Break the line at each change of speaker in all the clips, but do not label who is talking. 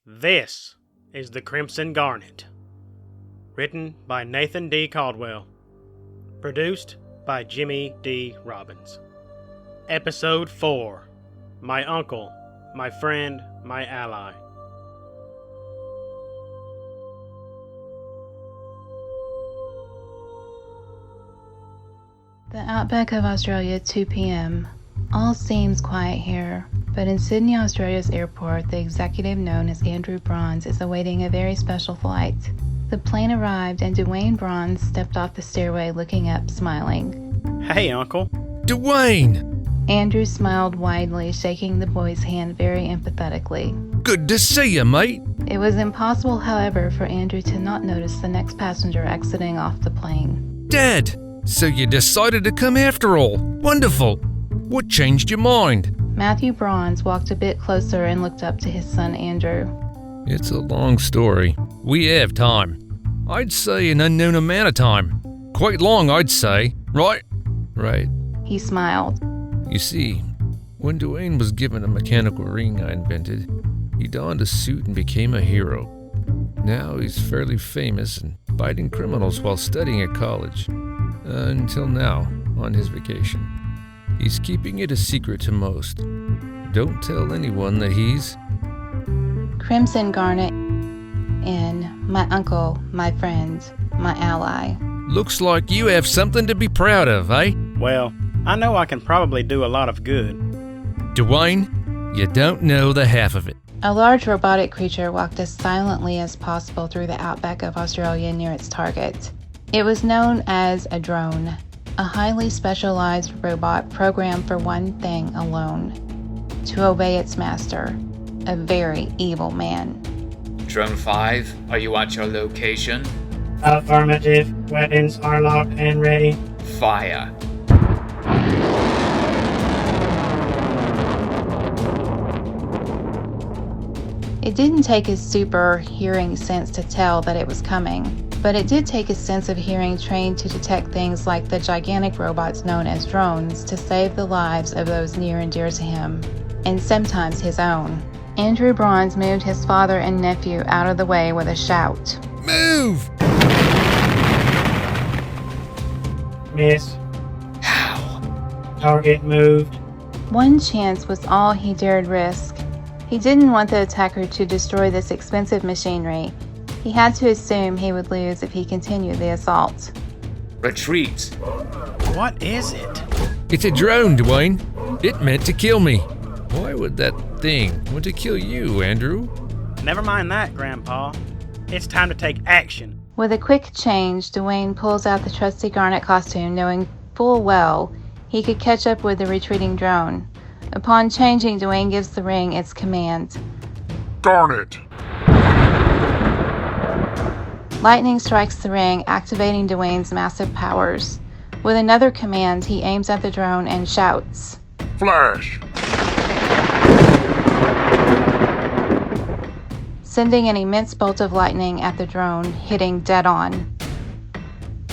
This is The Crimson Garnet. Written by Nathan D. Caldwell. Produced by Jimmy D. Robbins. Episode 4. My Uncle, My Friend, My Ally.
The outback of Australia, 2 p.m. All seems quiet here, but in Sydney, Australia's airport, the executive known as Andrew Bronze is awaiting a very special flight. The plane arrived and Dwayne Bronze stepped off the stairway looking up, smiling.
Hey, Uncle.
Dwayne!
Andrew smiled widely, shaking the boy's hand very empathetically.
Good to see you, mate.
It was impossible, however, for Andrew to not notice the next passenger exiting off the plane.
Dad! So you decided to come after all. Wonderful. What changed your mind?
Matthew Bronze walked a bit closer and looked up to his son Andrew.
It's a long story. We have time. I'd say an unknown amount of time. Quite long, I'd say. Right? Right.
He smiled.
You see, when Dwayne was given a mechanical ring I invented, he donned a suit and became a hero. Now he's fairly famous and biting criminals while studying at college. Until now, on his vacation. He's keeping it a secret to most. Don't tell anyone that he's...
Crimson Garnet in My Uncle, My Friend, My Ally.
Looks like you have something to be proud of, eh?
Well, I know I can probably do a lot of good.
Dwayne, you don't know the half of it.
A large robotic creature walked as silently as possible through the outback of Australia near its target. It was known as a drone, a highly specialized robot programmed for one thing alone: to obey its master, a very evil man.
Drone 5, are you at your location?
Affirmative. Weapons are locked and ready.
Fire.
It didn't take his super hearing sense to tell that it was coming, but it did take his sense of hearing trained to detect things like the gigantic robots known as drones to save the lives of those near and dear to him, and sometimes his own. Andrew Bronze moved his father and nephew out of the way with a shout.
Move!
Miss.
How?
Target moved.
One chance was all he dared risk. He didn't want the attacker to destroy this expensive machinery. He had to assume he would lose if he continued the assault.
Retreat.
What is it?
It's a drone, Dwayne. It meant to kill me. Why would that thing want to kill you, Andrew?
Never mind that, Grandpa. It's time to take action.
With a quick change, Dwayne pulls out the trusty Garnet costume, knowing full well he could catch up with the retreating drone. Upon changing, Dwayne gives the ring its command.
Garnet!
Lightning strikes the ring, activating Dwayne's massive powers. With another command, he aims at the drone and shouts,
Flash!
sending an immense bolt of lightning at the drone, hitting dead on,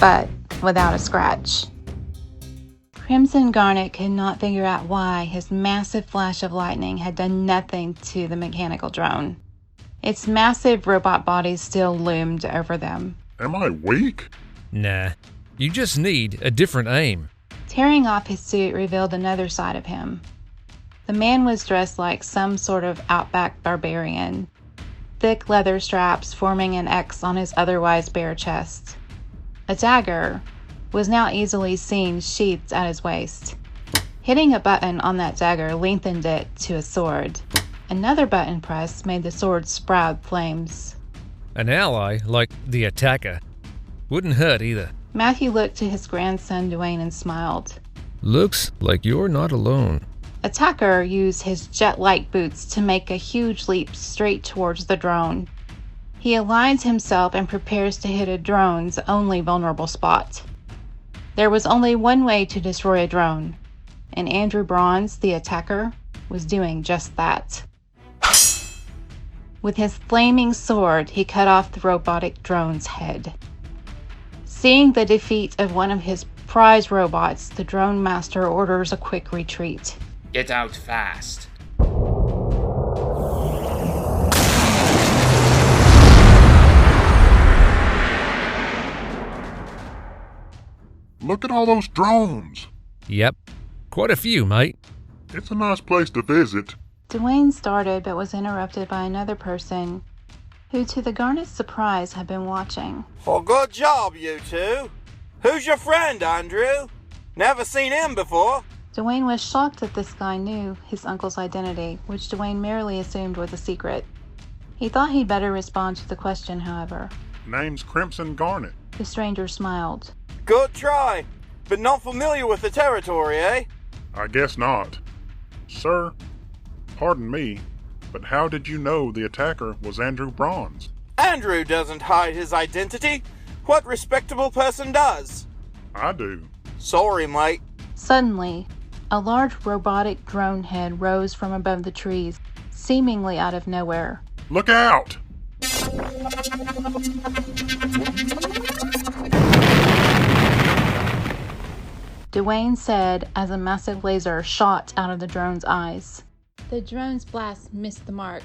but without a scratch. Crimson Garnet could not figure out why his massive flash of lightning had done nothing to the mechanical drone. Its massive robot body still loomed over them.
Am I weak?
Nah. You just need a different aim.
Tearing off his suit revealed another side of him. The man was dressed like some sort of outback barbarian, thick leather straps forming an X on his otherwise bare chest. A dagger was now easily seen sheathed at his waist. Hitting a button on that dagger lengthened it to a sword. Another button press made the sword sprout flames.
An ally, like the attacker, wouldn't hurt either.
Matthew looked to his grandson Dwayne and smiled.
Looks like you're not alone.
Attacker used his jet-like boots to make a huge leap straight towards the drone. He aligns himself and prepares to hit a drone's only vulnerable spot. There was only one way to destroy a drone, and Andrew Bronze, the attacker, was doing just that. With his flaming sword, he cut off the robotic drone's head. Seeing the defeat of one of his prize robots, the drone master orders a quick retreat.
Get out fast.
Look at all those drones.
Yep, quite a few, mate.
It's a nice place to visit.
Dwayne started but was interrupted by another person who, to the Garnet's surprise, had been watching.
Well, good job, you two. Who's your friend, Andrew? Never seen him before.
Dwayne was shocked that this guy knew his uncle's identity, which Dwayne merely assumed was a secret. He thought he'd better respond to the question, however.
Name's Crimson Garnet.
The stranger smiled.
Good try, but not familiar with the territory, eh?
I guess not. Sir, pardon me, but how did you know the attacker was Andrew Bronze?
Andrew doesn't hide his identity. What respectable person does?
I do.
Sorry, mate.
Suddenly, a large robotic drone head rose from above the trees, seemingly out of nowhere.
Look out!
Dwayne said as a massive laser shot out of the drone's eyes. The drone's blast missed the mark,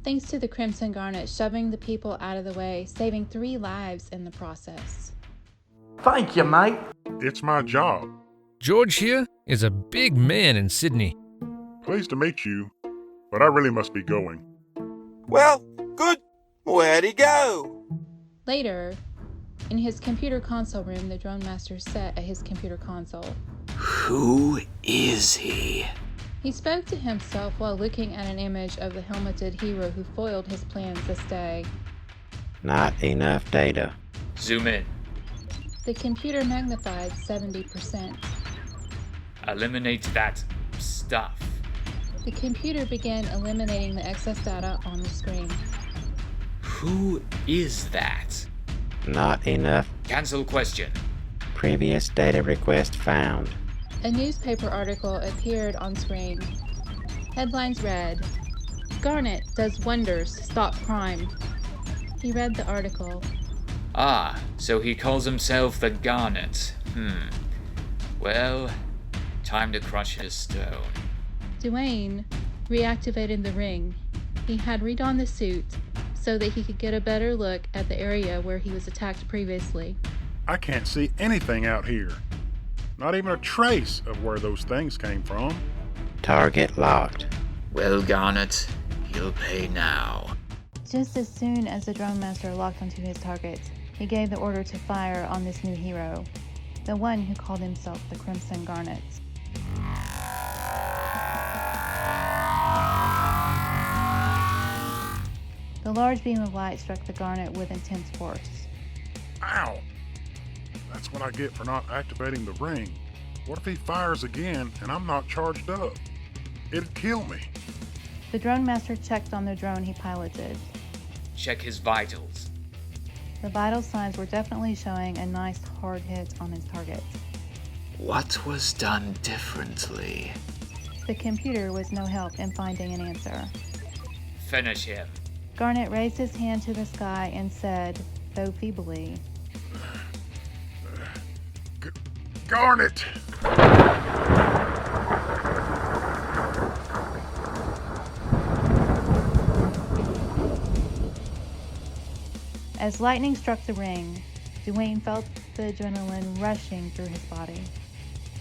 thanks to the Crimson Garnet shoving the people out of the way, saving 3 lives in the process.
Thank you, mate.
It's my job.
George here is a big man in Sydney.
Pleased to meet you, but I really must be going.
Well, good. Where'd he go?
Later, in his computer console room, the drone master sat at his computer console.
Who is he?
He spoke to himself while looking at an image of the helmeted hero who foiled his plans this day.
Not enough data.
Zoom in.
The computer magnified 70%.
Eliminate that stuff.
The computer began eliminating the excess data on the screen.
Who is that?
Not enough.
Cancel question.
Previous data request found.
A newspaper article appeared on screen. Headlines read, "Garnet does wonders to stop crime." He read the article.
Ah, so he calls himself the Garnet. Well, time to crush his stone.
Dwayne reactivated the ring. He had redonned the suit so that he could get a better look at the area where he was attacked previously.
I can't see anything out here. Not even a trace of where those things came from.
Target locked.
Well, Garnet, you'll pay now.
Just as soon as the drone master locked onto his target, he gave the order to fire on this new hero, the one who called himself the Crimson Garnet. The large beam of light struck the Garnet with intense force.
Ow! That's what I get for not activating the ring. What if he fires again and I'm not charged up? It'd kill me.
The drone master checked on the drone he piloted.
Check his vitals.
The vital signs were definitely showing a nice hard hit on his target.
What was done differently?
The computer was no help in finding an answer.
Finish him.
Garnet raised his hand to the sky and said, though feebly,
Garnet!
As lightning struck the ring, Dwayne felt the adrenaline rushing through his body.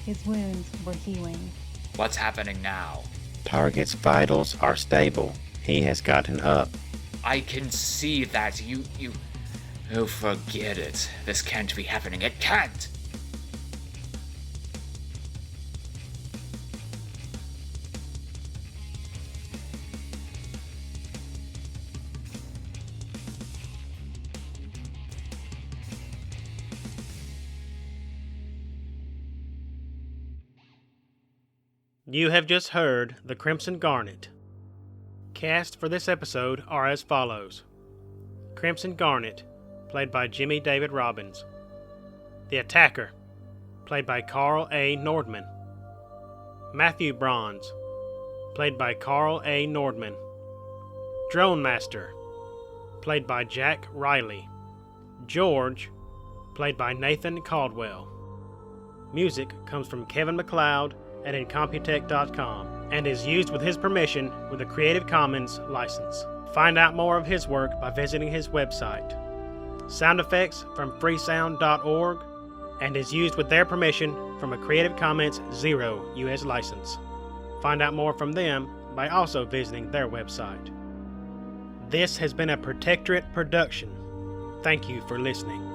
His wounds were healing.
What's happening now?
Target's vitals are stable. He has gotten up.
I can see that. You... Oh, forget it. This can't be happening. It can't!
You have just heard The Crimson Garnet. Cast for this episode are as follows. Crimson Garnet, played by Jimmy David Robbins. The Attacker, played by Karl A. Nordman. Matthew Bronze, played by Karl A. Nordman. Drone Master, played by Jack Riley. George, played by Nathan Caldwell. Music comes from Kevin MacLeod at Incompetech.com and is used with his permission with a Creative Commons license. Find out more of his work by visiting his website. Sound effects from freesound.org and is used with their permission from a Creative Commons 0 U.S. license. Find out more from them by also visiting their website. This has been a Protectorate production. Thank you for listening.